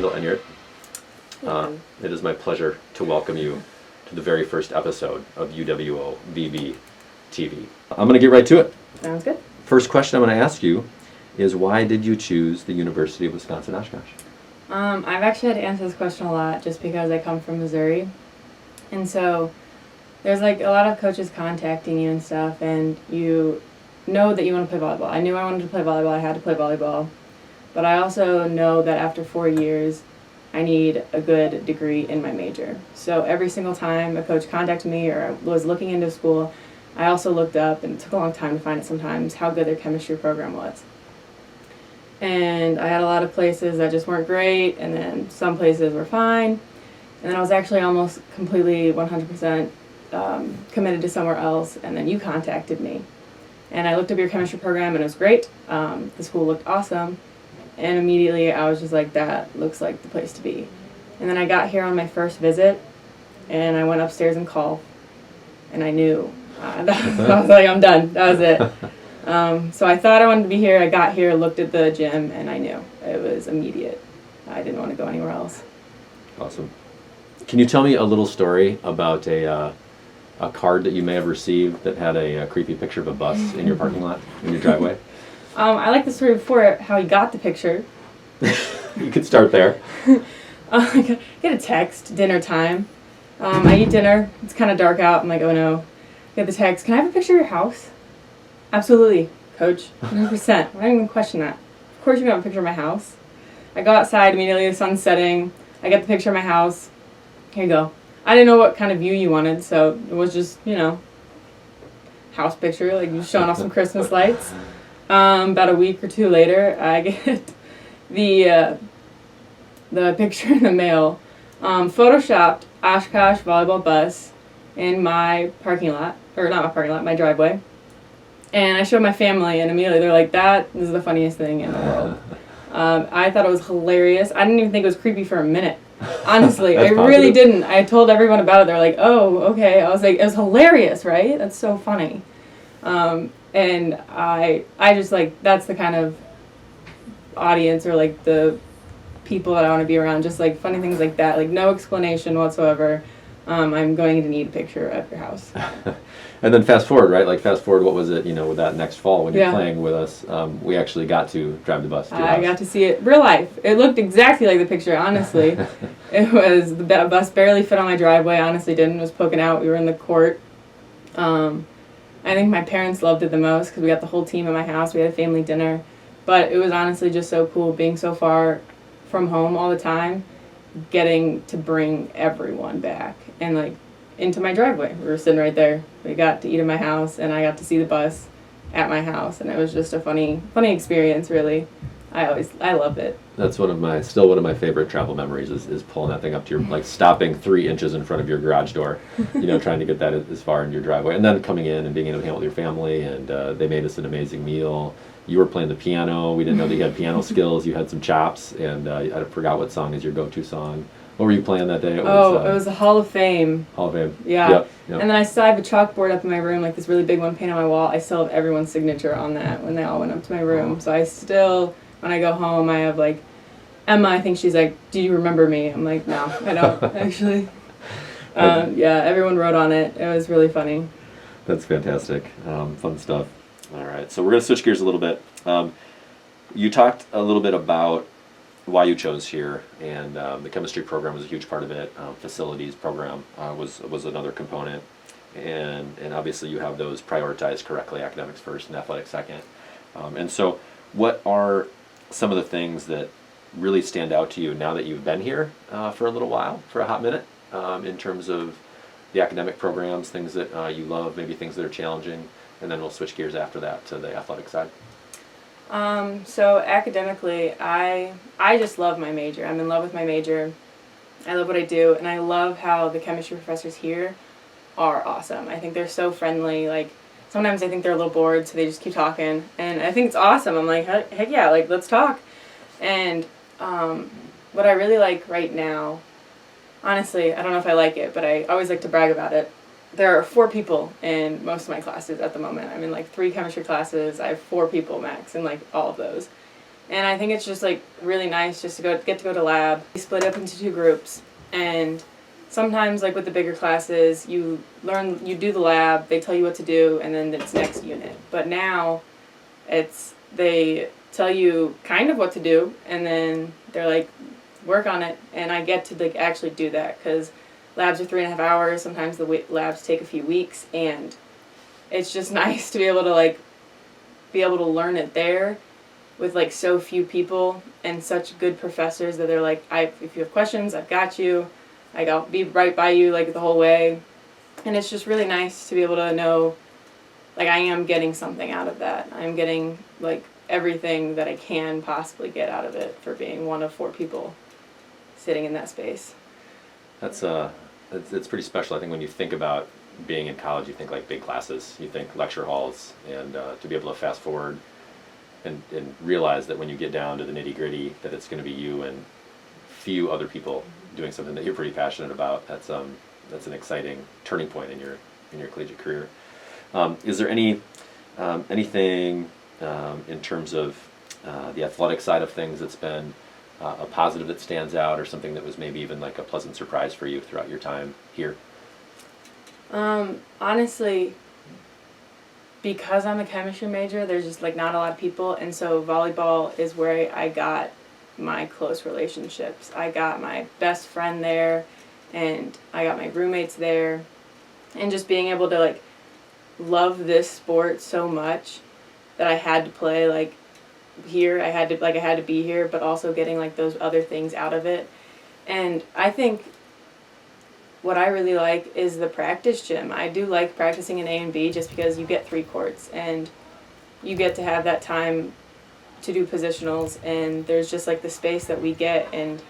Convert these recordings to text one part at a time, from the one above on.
Kendall Enyart. It is my pleasure to welcome you to the very first episode of UWOVB TV. I'm going to get right to it. Sounds good. First question I'm going to ask you is, why did you choose the University of Wisconsin-Oshkosh? I've actually had to answer this question a lot just because I come from Missouri. And so there's like a lot of coaches contacting you and stuff, and you know that you want to play volleyball. I knew I wanted to play volleyball. I had to play volleyball. But I also know that after 4 years, I need a good degree in my major. So every single time a coach contacted me or was looking into school, I also looked up, and it took a long time to find it sometimes, how good their chemistry program was. And I had a lot of places that just weren't great, and then some places were fine. And then I was actually almost completely 100% committed to somewhere else, and then you contacted me. And I looked up your chemistry program, and it was great. The school looked awesome. And immediately I was just like, that looks like the place to be. And then I got here on my first visit, and I went upstairs and called, and I knew. I was like, I'm done. That was it. So I thought I wanted to be here. I got here, looked at the gym, and I knew. It was immediate. I didn't want to go anywhere else. Awesome. Can you tell me a little story about a card that you may have received that had a creepy picture of a bus in your parking lot, in your driveway? I like the story before, how you got the picture. You could start there. I get a text, dinner time. I eat dinner. It's kind of dark out. I'm like, oh no. Get the text, can I have a picture of your house? Absolutely, coach. 100%. I don't even question that. Of course you can have a picture of my house. I go outside immediately, the sun's setting. I get the picture of my house. Here you go. I didn't know what kind of view you wanted, so it was just, house picture, like you showing off some Christmas lights. About a week or two later, I get the picture in the mail. Photoshopped Oshkosh volleyball bus in my parking lot, or not my parking lot, my driveway. And I showed my family, and immediately they're like, this is the funniest thing in the world. I thought it was hilarious. I didn't even think it was creepy for a minute. Honestly, I really didn't. I told everyone about it. They're like, oh, okay. I was like, it was hilarious, right? That's so funny. And I just like, that's the kind of audience or like the people that I want to be around. Just like funny things like that. Like no explanation whatsoever. I'm going to need a picture of your house. And then fast forward, right? Like fast forward, what was it, with that next fall when you're playing with us, we actually got to drive the bus to your house. I got to see it real life. It looked exactly like the picture, honestly. It was, the bus barely fit on my driveway, honestly didn't. It was poking out. We were in the court. I think my parents loved it the most because we got the whole team at my house. We had a family dinner. But it was honestly just so cool being so far from home all the time, getting to bring everyone back and like into my driveway. We were sitting right there. We got to eat at my house, and I got to see the bus at my house, and it was just a funny experience, really. I love it. That's still one of my favorite travel memories is pulling that thing up to your, like stopping 3 inches in front of your garage door, trying to get that as far in your driveway, and then coming in and being able to hang out with your family, and they made us an amazing meal. You were playing the piano. We didn't know that you had piano skills. You had some chops, and I forgot what song is your go-to song. What were you playing that day? It was the Hall of Fame. Hall of Fame. Yeah. Yep. And then I still have a chalkboard up in my room, like this really big one painted on my wall. I still have everyone's signature on that when they all went up to my room. Oh. So I still, when I go home, I have like, Emma, I think she's like, do you remember me? I'm like, no, I don't, actually. Everyone wrote on it. It was really funny. That's fantastic. Fun stuff. All right, so we're going to switch gears a little bit. You talked a little bit about why you chose here, and the chemistry program was a huge part of it. Facilities program was another component, and obviously you have those prioritized correctly: academics first and athletics second. And so, what are some of the things that really stand out to you now that you've been here for a little while, for a hot minute, in terms of the academic programs, things that you love, maybe things that are challenging, and then we'll switch gears after that to the athletic side. So academically, I just love my major. I'm in love with my major. I love what I do, and I love how the chemistry professors here are awesome. I think they're so friendly. Like, sometimes I think they're a little bored, so they just keep talking, and I think it's awesome. I'm like, heck yeah, like, let's talk. And what I really like right now, honestly, I don't know if I like it, but I always like to brag about it. There are 4 people in most of my classes at the moment. I'm in like 3 chemistry classes. I have 4 people max in like all of those. And I think it's just like really nice just to get to go to lab. We split up into 2 groups, and sometimes like with the bigger classes, you do the lab, they tell you what to do, and then it's next unit. But now they tell you kind of what to do, and then they're like, work on it, and I get to like actually do that, because labs are 3.5 hours. Sometimes the labs take a few weeks, and it's just nice to be able to learn it there with like so few people and such good professors that they're like, if you have questions, I've got you. Like, I'll be right by you like the whole way. And it's just really nice to be able to know, like, I am getting something out of that. I'm getting like everything that I can possibly get out of it for being one of 4 people sitting in that space. It's pretty special. I think when you think about being in college, you think like big classes, you think lecture halls, and to be able to fast forward and realize that when you get down to the nitty gritty, that it's going to be you and few other people doing something that you're pretty passionate about. That's an exciting turning point in your collegiate career. Is there anything in terms of the athletic side of things that's been a positive that stands out, or something that was maybe even like a pleasant surprise for you throughout your time here? Honestly, because I'm a chemistry major, there's just like not a lot of people, and so volleyball is where I got my close relationships. I got my best friend there, and I got my roommates there, and just being able to like love this sport so much that I had to play like here. I had to be here, but also getting like those other things out of it. And I think what I really like is the practice gym. I do like practicing in A and B just because you get 3 courts and you get to have that time to do positionals, and there's just like the space that we get, and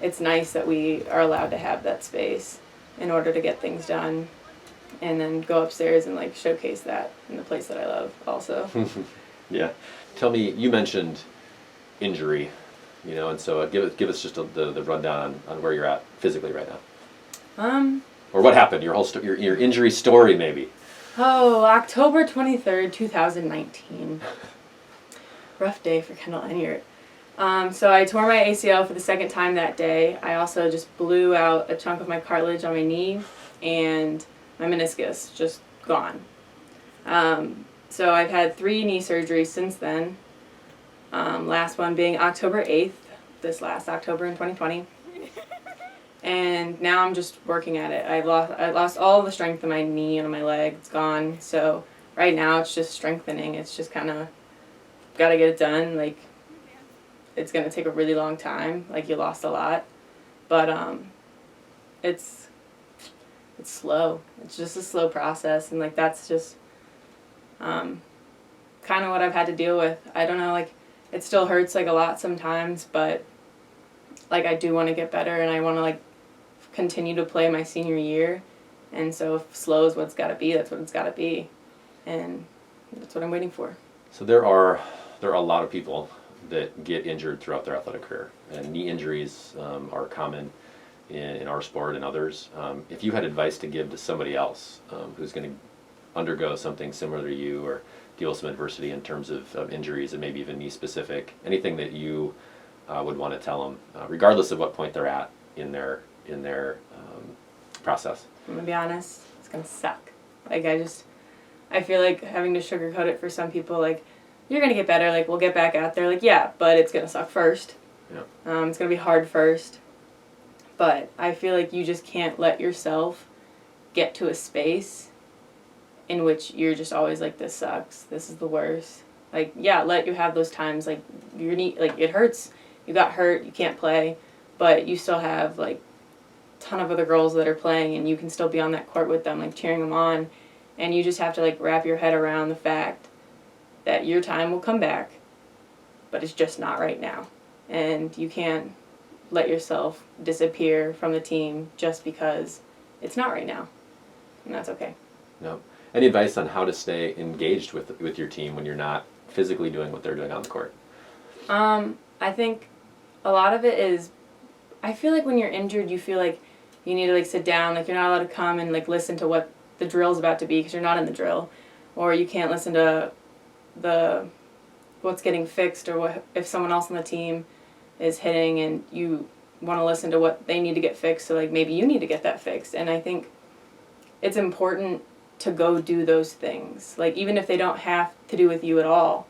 it's nice that we are allowed to have that space in order to get things done, and then go upstairs and like showcase that in the place that I love also. Yeah. Tell me, you mentioned injury, and so give us just the rundown on where you're at physically right now. Or what happened, your whole your injury story maybe. Oh, October 23rd, 2019. Rough day for Kendall Enyart. So I tore my ACL for the 2nd time that day. I also just blew out a chunk of my cartilage on my knee, and my meniscus just gone. So I've had 3 knee surgeries since then. Last one being October 8th, this last October in 2020. And now I'm just working at it. I lost all the strength in my knee and on my leg. It's gone. So right now it's just strengthening. It's just kind of got to get it done. Like, it's going to take a really long time. Like, you lost a lot. But it's slow. It's just a slow process. And, like, that's just kind of what I've had to deal with. I don't know, like, it still hurts, like, a lot sometimes. But, like, I do want to get better. And I want to, like, continue to play my senior year, and so if slow is what's got to be, that's what it's got to be, and that's what I'm waiting for. So there are a lot of people that get injured throughout their athletic career, and knee injuries are common in our sport and others. If you had advice to give to somebody else who's going to undergo something similar to you or deal with some adversity in terms of injuries and maybe even knee specific, anything that you would want to tell them, regardless of what point they're at in their process? I'm gonna be honest, it's gonna suck. Like, I feel like having to sugarcoat it for some people, like, you're gonna get better, like, we'll get back out there, like, yeah, but it's gonna suck first. Yeah. It's gonna be hard first. But I feel like you just can't let yourself get to a space in which you're just always like, this sucks, this is the worst. Like, yeah, let you have those times, like, your knee, like, it hurts, you got hurt, you can't play, but you still have, like, ton of other girls that are playing, and you can still be on that court with them, like, cheering them on, and you just have to, like, wrap your head around the fact that your time will come back, but it's just not right now, and you can't let yourself disappear from the team just because it's not right now, and that's okay. No. Any advice on how to stay engaged with your team when you're not physically doing what they're doing on the court? I think a lot of it is, I feel like when you're injured, you feel like you need to, like, sit down, like, you're not allowed to come and, like, listen to what the drill's about to be because you're not in the drill, or you can't listen to what's getting fixed, or what if someone else on the team is hitting and you want to listen to what they need to get fixed, so like maybe you need to get that fixed. And I think it's important to go do those things. Like even if they don't have to do with you at all,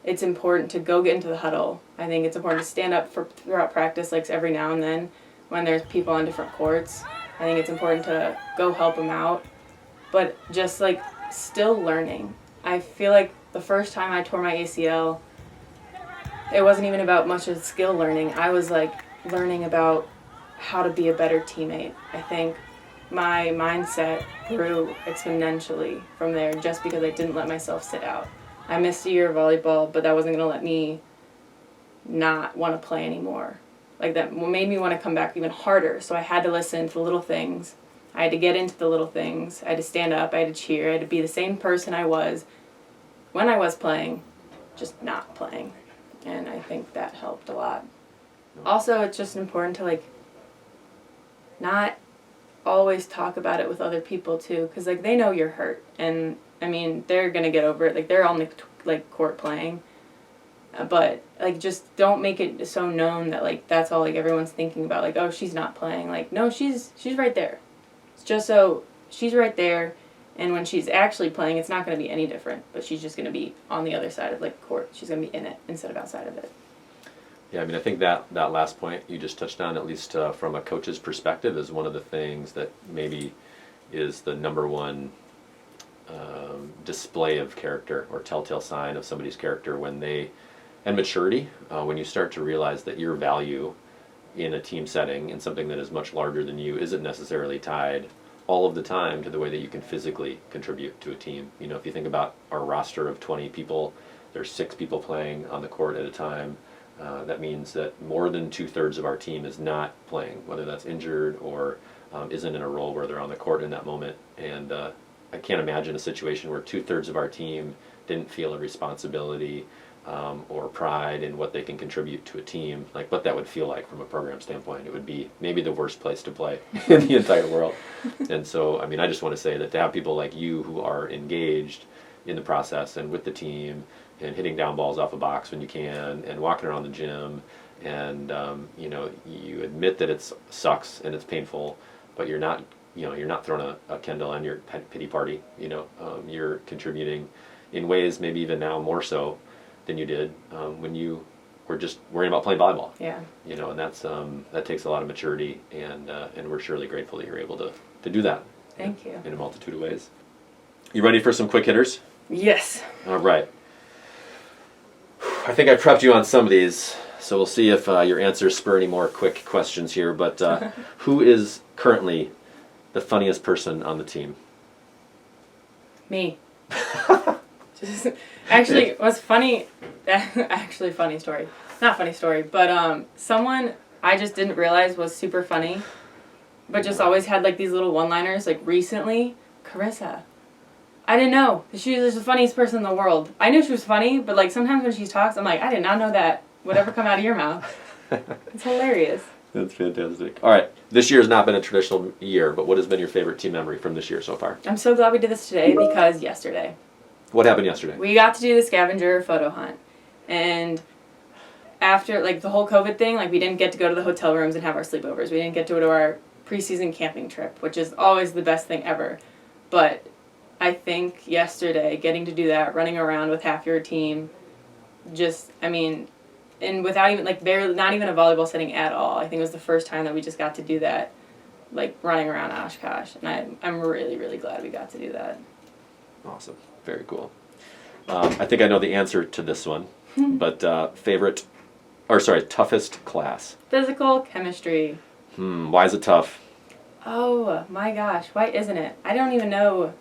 it's important to go get into the huddle. I think it's important to stand up throughout practice, like every now and then when there's people on different courts. I think it's important to go help them out, but just like still learning. I feel like the first time I tore my ACL, it wasn't even about much of skill learning. I was like learning about how to be a better teammate. I think my mindset grew exponentially from there just because I didn't let myself sit out. I missed a year of volleyball, but that wasn't going to let me not want to play anymore. Like that made me want to come back even harder. So I had to listen to the little things. I had to get into the little things. I had to stand up. I had to cheer. I had to be the same person I was when I was playing, just not playing. And I think that helped a lot. Also, it's just important to like not always talk about it with other people too, because like they know you're hurt, and I mean they're gonna get over it. Like they're on the like court playing, but like just don't make it so known that like that's all like everyone's thinking about. Like, oh, she's not playing. Like, no, she's right there. It's just so she's right there, and when she's actually playing, it's not gonna be any different. But she's just gonna be on the other side of like court. She's gonna be in it instead of outside of it. Yeah, I mean, I think that last point you just touched on, at least from a coach's perspective, is one of the things that maybe is the number one display of character or telltale sign of somebody's character and maturity, when you start to realize that your value in a team setting, in something that is much larger than you, isn't necessarily tied all of the time to the way that you can physically contribute to a team. You know, if you think about our roster of 20 people, there's 6 people playing on the court at a time. That means that more than 2/3 of our team is not playing, whether that's injured or isn't in a role where they're on the court in that moment. And I can't imagine a situation where 2/3 of our team didn't feel a responsibility or pride in what they can contribute to a team. Like what that would feel like from a program standpoint. It would be maybe the worst place to play in the entire world. And so, I mean, I just want to say that to have people like you who are engaged in the process and with the team, and hitting down balls off a box when you can, and walking around the gym, and you know, you admit that it sucks and it's painful, but you're not throwing a Kendall Enyart pity party. You know, you're contributing in ways maybe even now more so than you did when you were just worrying about playing volleyball. Yeah. You know, and that takes a lot of maturity, and we're surely grateful that you're able to do that. Thank you. In a multitude of ways. You ready for some quick hitters? Yes. All right. I think I prepped you on some of these, so we'll see if your answers spur any more quick questions here. But who is currently the funniest person on the team? Me. Actually, what's funny, actually funny story. Not funny story, but someone I just didn't realize was super funny, but just always had like these little one-liners, like recently, Carissa. I didn't know. She was the funniest person in the world. I knew she was funny, but like sometimes when she talks, I'm like, I did not know that would ever come out of your mouth. It's hilarious. That's fantastic. All right. This year has not been a traditional year, but what has been your favorite team memory from this year so far? I'm so glad we did this today because yesterday. What happened yesterday? We got to do the scavenger photo hunt. And after like the whole COVID thing, like we didn't get to go to the hotel rooms and have our sleepovers. We didn't get to go to our preseason camping trip, which is always the best thing ever. But I think yesterday, getting to do that, running around with half your team, just, I mean, and without even, like, barely, not even a volleyball setting at all. I think it was the first time that we just got to do that, like, running around Oshkosh. And I'm really, really glad we got to do that. Awesome. Very cool. I think I know the answer to this one, but toughest class? Physical chemistry. Why is it tough? Oh, my gosh. Why isn't it? I don't even know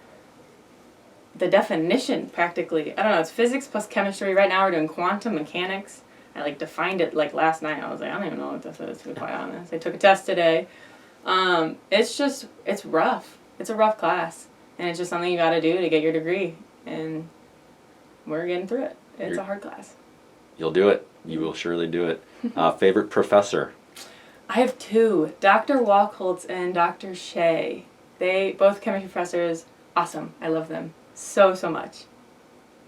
the definition practically. I don't know, it's physics plus chemistry. Right now we're doing quantum mechanics. I like defined it like last night. I was like, I don't even know what this is, to be quite honest. I took a test today. It's rough. It's a rough class. And it's just something you gotta do to get your degree. And we're getting through it. It's a hard class. You'll do it. You will surely do it. Favorite professor? I have 2, Dr. Walkholtz and Dr. Shea. They both chemistry professors, awesome. I love them so much.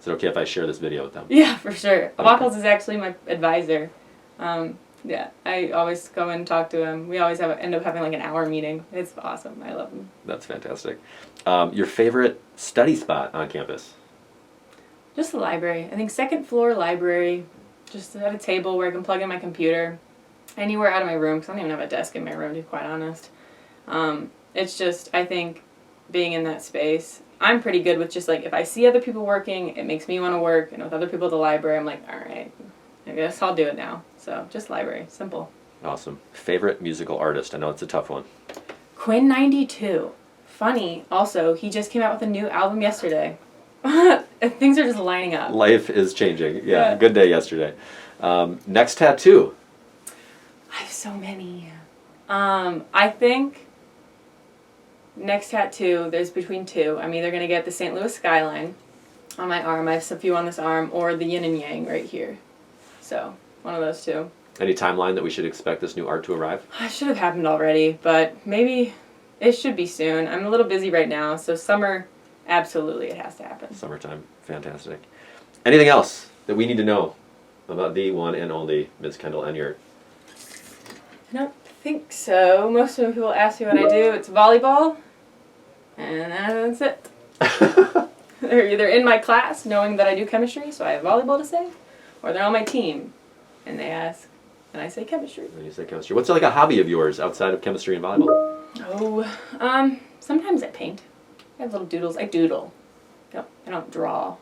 Is it okay if I share this video with them? Yeah, for sure. Okay. Wackles is actually my advisor. Yeah, I always go and talk to him. We always end up having like an hour meeting. It's awesome. I love him. That's fantastic. Your favorite study spot on campus? Just the library. I think second floor library. Just at a table where I can plug in my computer. Anywhere out of my room, because I don't even have a desk in my room, to be quite honest. It's just, I think, being in that space, I'm pretty good with just like, if I see other people working, it makes me want to work. And with other people at the library, I'm like, all right, I guess I'll do it now. So just library. Simple. Awesome. Favorite musical artist? I know it's a tough one. Quinn 92. Funny, also, he just came out with a new album yesterday. Things are just lining up. Life is changing. Yeah, good day yesterday. Next tattoo? I have so many. I think next tattoo, there's between two. I'm either going to get the St. Louis skyline on my arm. I have a few on this arm, or the yin and yang right here. So, one of those two. Any timeline that we should expect this new art to arrive? It should have happened already, but maybe it should be soon. I'm a little busy right now, so summer, absolutely it has to happen. Summertime. Fantastic. Anything else that we need to know about the one and only Ms. Kendall Enyart? I don't think so. Most of the people ask me what I do. It's volleyball, and that's it. They're either in my class knowing that I do chemistry, so I have volleyball to say, or they're on my team, and they ask, and I say chemistry. And you say chemistry. What's like a hobby of yours outside of chemistry and volleyball? Oh, sometimes I paint. I have little doodles. I doodle. No, I don't draw.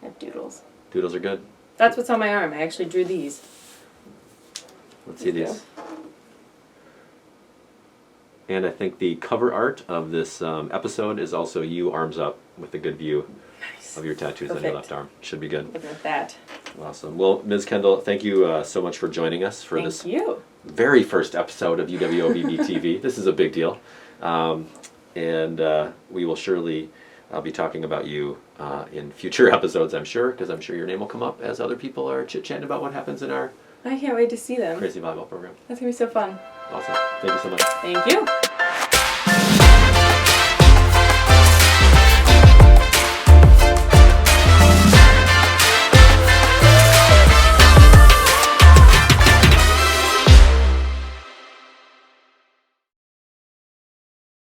I have doodles. Doodles are good. That's what's on my arm. I actually drew these. Let's see these. And I think the cover art of this episode is also you arms up with a good view of your tattoos on your left arm. Should be good. Look at that. Awesome. Well, Ms. Kendall, thank you so much for joining us for this very first episode of UWOVB TV. This is a big deal. And we will surely be talking about you in future episodes, I'm sure, because I'm sure your name will come up as other people are chit-chatting about what happens in our I can't wait to see them. crazy volleyball program. That's going to be so fun. Awesome. Thank you so much. Thank you.